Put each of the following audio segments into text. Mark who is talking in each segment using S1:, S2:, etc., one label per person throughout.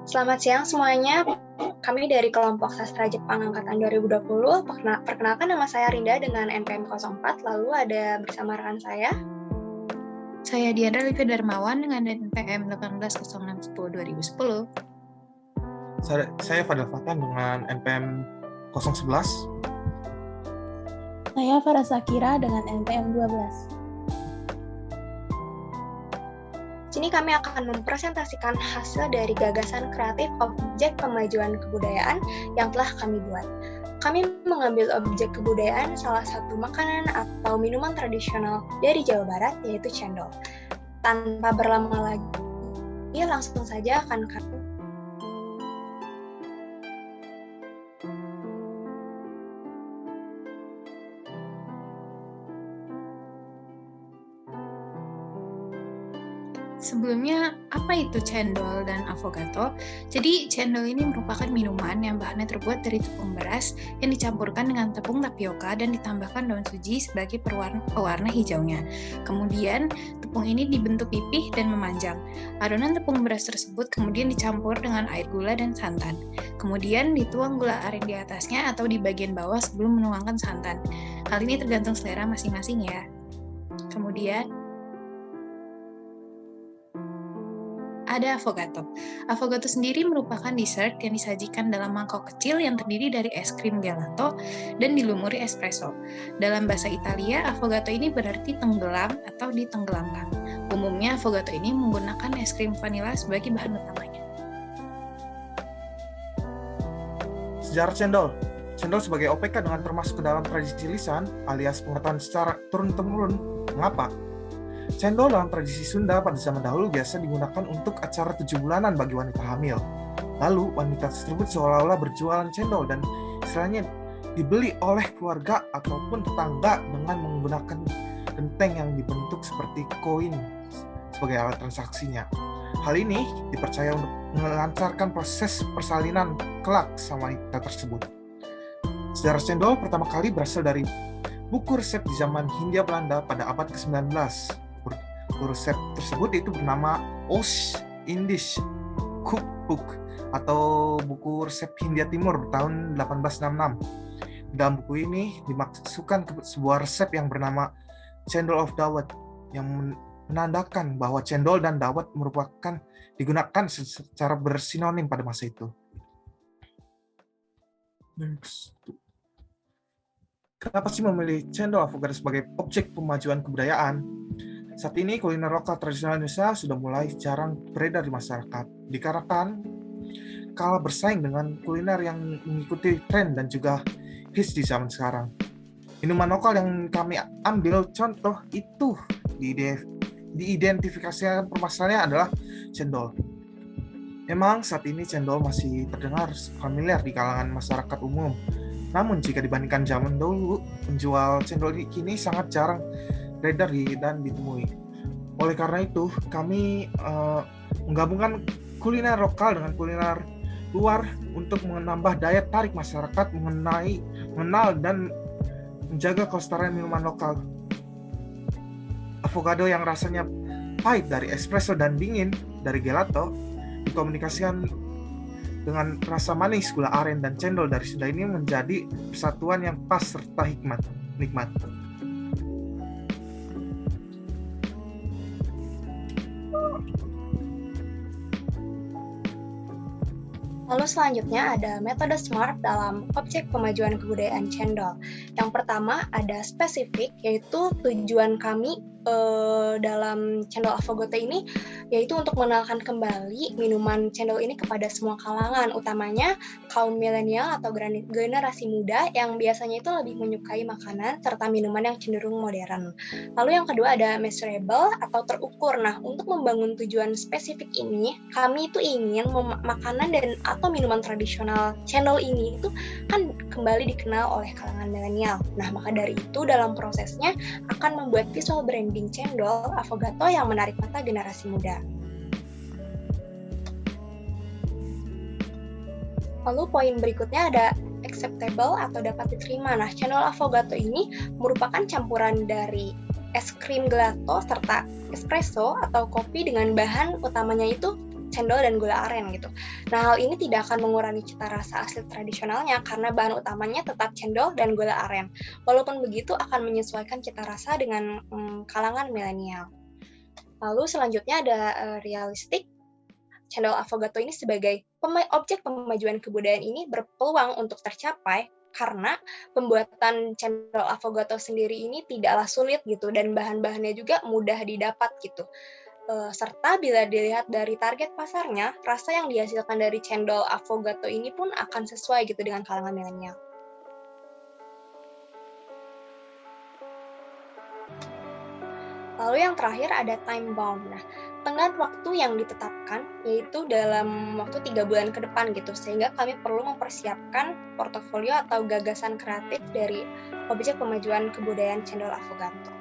S1: Selamat siang semuanya. Kami dari kelompok sastra Jepang angkatan 2020. Perkenalkan, nama saya Rinda dengan NPM 04. Lalu ada bersama rekan saya.
S2: Saya Diandra Livia Darmawan dengan NPM 180610-2010.
S3: Saya Fadil Fatan dengan NPM 011.
S4: Saya Farah Sakira dengan NPM 12.
S1: Sini kami akan mempresentasikan hasil dari gagasan kreatif objek pemajuan kebudayaan yang telah kami buat. Kami mengambil objek kebudayaan salah satu makanan atau minuman tradisional dari Jawa Barat, yaitu cendol. Tanpa berlama lagi, langsung saja akan kami
S2: Sebelumnya, apa itu cendol dan avogadro? Jadi, cendol ini merupakan minuman yang bahannya terbuat dari tepung beras yang dicampurkan dengan tepung tapioka dan ditambahkan daun suji sebagai pewarna hijaunya. Kemudian, tepung ini dibentuk pipih dan memanjang. Adonan tepung beras tersebut kemudian dicampur dengan air gula dan santan. Kemudian dituang gula aren di atasnya atau di bagian bawah sebelum menuangkan santan. Hal ini tergantung selera masing-masing ya. Kemudian, ada avogadro. Avogadro sendiri merupakan dessert yang disajikan dalam mangkok kecil yang terdiri dari es krim gelato dan dilumuri espresso. Dalam bahasa Italia, avogadro ini berarti tenggelam atau ditenggelamkan. Umumnya, avogadro ini menggunakan es krim vanila sebagai bahan utamanya.
S3: Sejarah cendol. Cendol sebagai OPK dengan termasuk ke dalam tradisi lisan alias pengetahuan secara turun-temurun. Mengapa? Cendol dalam tradisi Sunda pada zaman dahulu biasa digunakan untuk acara 7 bulanan bagi wanita hamil. Lalu, wanita tersebut seolah-olah berjualan cendol dan istilahnya dibeli oleh keluarga ataupun tetangga dengan menggunakan genteng yang dibentuk seperti koin sebagai alat transaksinya. Hal ini dipercaya untuk melancarkan proses persalinan kelak sama wanita tersebut. Sejarah cendol pertama kali berasal dari buku resep di zaman Hindia Belanda pada abad ke-19. Buku resep tersebut itu bernama Oost-Indisch Kookboek atau buku resep Hindia Timur tahun 1866. Dalam buku ini dimasukkan ke sebuah resep yang bernama Cendol of Dawet yang menandakan bahwa cendol dan dawet merupakan digunakan secara bersinonim pada masa itu. Kenapa sih memilih cendol avogadro sebagai objek pemajuan kebudayaan? Saat ini kuliner lokal tradisional Indonesia sudah mulai jarang beredar di masyarakat, dikarenakan kalah bersaing dengan kuliner yang mengikuti tren dan juga hits di zaman sekarang. Minuman lokal yang kami ambil contoh itu diidentifikasikan permasalahannya adalah cendol. Memang saat ini cendol masih terdengar familiar di kalangan masyarakat umum. Namun jika dibandingkan zaman dulu, penjual cendol kini sangat jarang beredar dan ditemui. Oleh karena itu, kami menggabungkan kuliner lokal dengan kuliner luar untuk menambah daya tarik masyarakat mengenal dan menjaga kelestarian minuman lokal. Avogadro yang rasanya pahit dari espresso dan dingin dari gelato dikomunikasikan dengan rasa manis gula aren dan cendol dari Sunda ini menjadi persatuan yang pas serta nikmat.
S1: Lalu selanjutnya ada metode SMART dalam objek pemajuan kebudayaan cendol. Yang pertama ada spesifik, yaitu tujuan kami dalam cendol avogadro ini yaitu untuk mengenalkan kembali minuman cendol ini kepada semua kalangan, utamanya kaum milenial atau generasi muda yang biasanya itu lebih menyukai makanan serta minuman yang cenderung modern. Lalu yang kedua ada measurable atau terukur. Nah, untuk membangun tujuan spesifik ini, kami itu ingin makanan dan atau minuman tradisional cendol ini itu kan kembali dikenal oleh kalangan milenial. Nah, maka dari itu dalam prosesnya akan membuat visual branding cendol avogadro yang menarik mata generasi muda. Lalu poin berikutnya ada acceptable atau dapat diterima. Nah, cendol avogadro ini merupakan campuran dari es krim gelato serta espresso atau kopi dengan bahan utamanya itu cendol dan gula aren gitu. Nah, hal ini tidak akan mengurangi cita rasa asli tradisionalnya karena bahan utamanya tetap cendol dan gula aren. Walaupun begitu akan menyesuaikan cita rasa dengan kalangan milenial. Lalu selanjutnya ada realistik. Cendol Affogato ini sebagai objek pemajuan kebudayaan ini berpeluang untuk tercapai karena pembuatan cendol Affogato sendiri ini tidaklah sulit gitu dan bahan-bahannya juga mudah didapat gitu. Serta bila dilihat dari target pasarnya, rasa yang dihasilkan dari cendol Affogato ini pun akan sesuai gitu dengan kalangan milenial. Lalu yang terakhir ada time bound. Nah, tenggat waktu yang ditetapkan yaitu dalam waktu 3 bulan ke depan gitu, sehingga kami perlu mempersiapkan portofolio atau gagasan kreatif dari objek pemajuan kebudayaan cendol Affogato.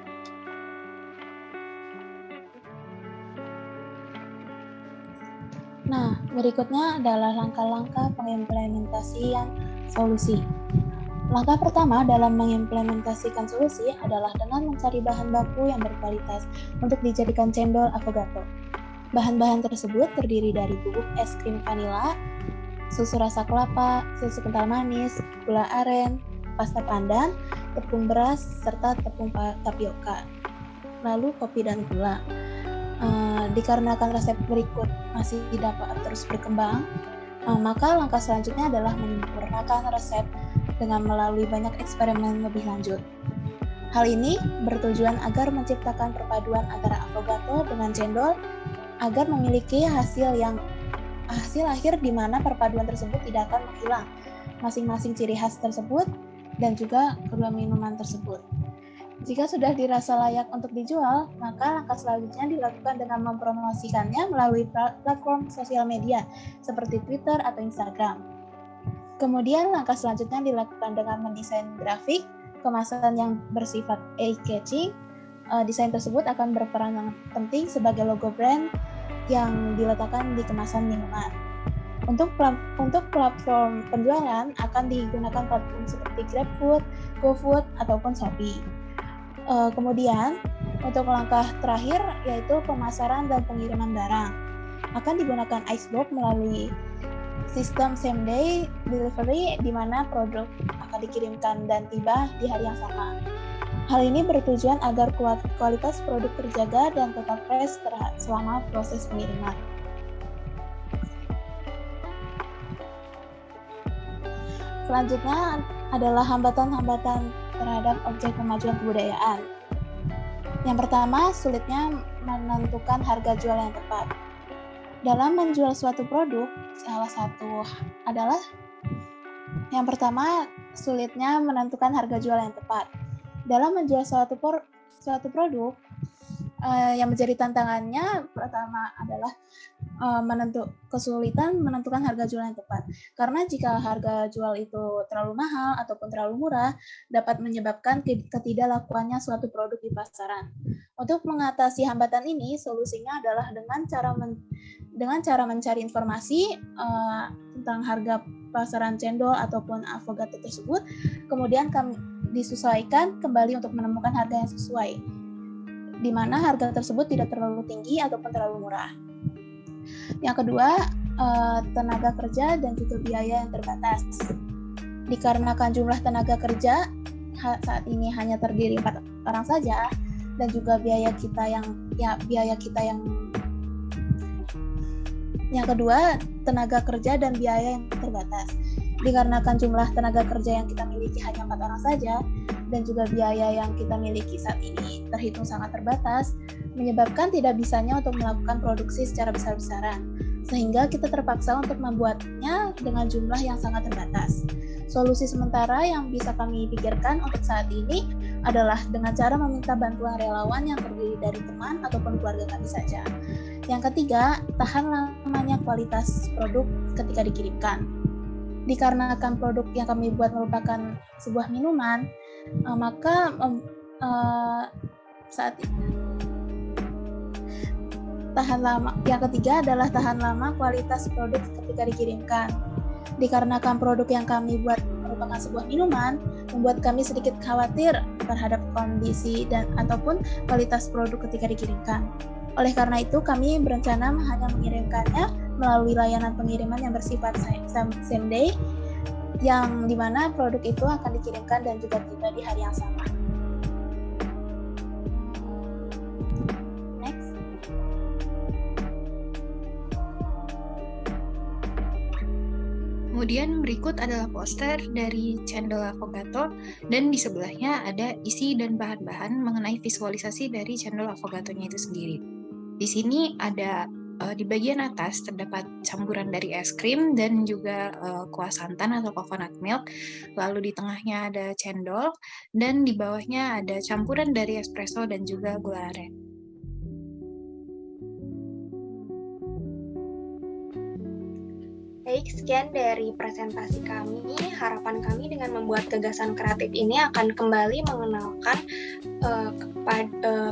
S4: Nah, berikutnya adalah langkah-langkah pengimplementasian solusi. Langkah pertama dalam mengimplementasikan solusi adalah dengan mencari bahan baku yang berkualitas untuk dijadikan cendol Affogato. Bahan-bahan tersebut terdiri dari bubuk es krim vanila, susu rasa kelapa, susu kental manis, gula aren, pasta pandan, tepung beras, serta tepung tapioka. Lalu kopi dan gula. Dikarenakan resep berikut masih dapat terus berkembang, maka langkah selanjutnya adalah menyempurnakan resep dengan melalui banyak eksperimen lebih lanjut. Hal ini bertujuan agar menciptakan perpaduan antara Affogato dengan cendol agar memiliki hasil akhir di mana perpaduan tersebut tidak akan menghilang masing-masing ciri khas tersebut dan juga kedua minuman tersebut. Jika sudah dirasa layak untuk dijual, maka langkah selanjutnya dilakukan dengan mempromosikannya melalui platform sosial media seperti Twitter atau Instagram. Kemudian langkah selanjutnya dilakukan dengan mendesain grafik, kemasan yang bersifat eye-catching. Desain tersebut akan berperan yang penting sebagai logo brand yang diletakkan di kemasan minuman. Untuk platform penjualan akan digunakan platform seperti GrabFood, GoFood, ataupun Shopee. Kemudian untuk langkah terakhir yaitu pemasaran dan pengiriman barang. Akan digunakan Icebox melalui sistem same day delivery di mana produk akan dikirimkan dan tiba di hari yang sama. Hal ini bertujuan agar kualitas produk terjaga dan tetap fresh selama proses pengiriman. Selanjutnya adalah hambatan-hambatan terhadap objek pemajuan kebudayaan. Yang pertama, sulitnya menentukan harga jual yang tepat. Dalam menjual suatu produk, salah satu adalah yang pertama, sulitnya menentukan harga jual yang tepat. Dalam menjual suatu produk, yang menjadi tantangannya pertama adalah kesulitan menentukan harga jual yang tepat. Karena jika harga jual itu terlalu mahal ataupun terlalu murah, dapat menyebabkan ketidaklakuannya suatu produk di pasaran. Untuk mengatasi hambatan ini, solusinya adalah dengan cara mencari informasi tentang harga pasaran cendol ataupun Affogato tersebut, kemudian kami disesuaikan kembali untuk menemukan harga yang sesuai, di mana harga tersebut tidak terlalu tinggi ataupun terlalu murah. Yang kedua, tenaga kerja dan juga biaya yang terbatas. Dikarenakan jumlah tenaga kerja saat ini hanya terdiri 4 orang saja, dan juga biaya kita yang kedua, tenaga kerja dan biaya yang terbatas. Dikarenakan jumlah tenaga kerja yang kita miliki hanya 4 orang saja, dan juga biaya yang kita miliki saat ini terhitung sangat terbatas, menyebabkan tidak bisanya untuk melakukan produksi secara besar-besaran, sehingga kita terpaksa untuk membuatnya dengan jumlah yang sangat terbatas. Solusi sementara yang bisa kami pikirkan untuk saat ini adalah dengan cara meminta bantuan relawan yang terdiri dari teman ataupun keluarga kami saja. Yang ketiga, tahan lamanya kualitas produk ketika dikirimkan. Dikarenakan produk yang kami buat merupakan sebuah minuman, maka saat ini tahan lama. Yang ketiga adalah tahan lama kualitas produk ketika dikirimkan. Dikarenakan produk yang kami buat merupakan sebuah minuman, membuat kami sedikit khawatir terhadap kondisi dan ataupun kualitas produk ketika dikirimkan. Oleh karena itu, kami berencana hanya mengirimkannya melalui layanan pengiriman yang bersifat same day, yang dimana produk itu akan dikirimkan dan juga tiba di hari yang sama. Next.
S2: Kemudian berikut adalah poster dari cendol Affogato dan di sebelahnya ada isi dan bahan-bahan mengenai visualisasi dari cendol Affogatonya itu sendiri. Di sini ada di bagian atas terdapat campuran dari es krim dan juga kuah santan atau coconut milk. Lalu di tengahnya ada cendol dan di bawahnya ada campuran dari espresso dan juga gula aren.
S1: Baik, sekian dari presentasi kami. Harapan kami dengan membuat gagasan kreatif ini akan kembali mengenalkan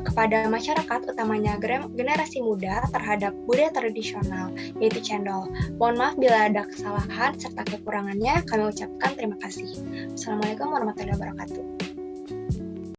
S1: kepada masyarakat, utamanya generasi muda, terhadap budaya tradisional, yaitu cendol. Mohon maaf bila ada kesalahan serta kekurangannya. Kami ucapkan terima kasih. Assalamualaikum warahmatullahi wabarakatuh.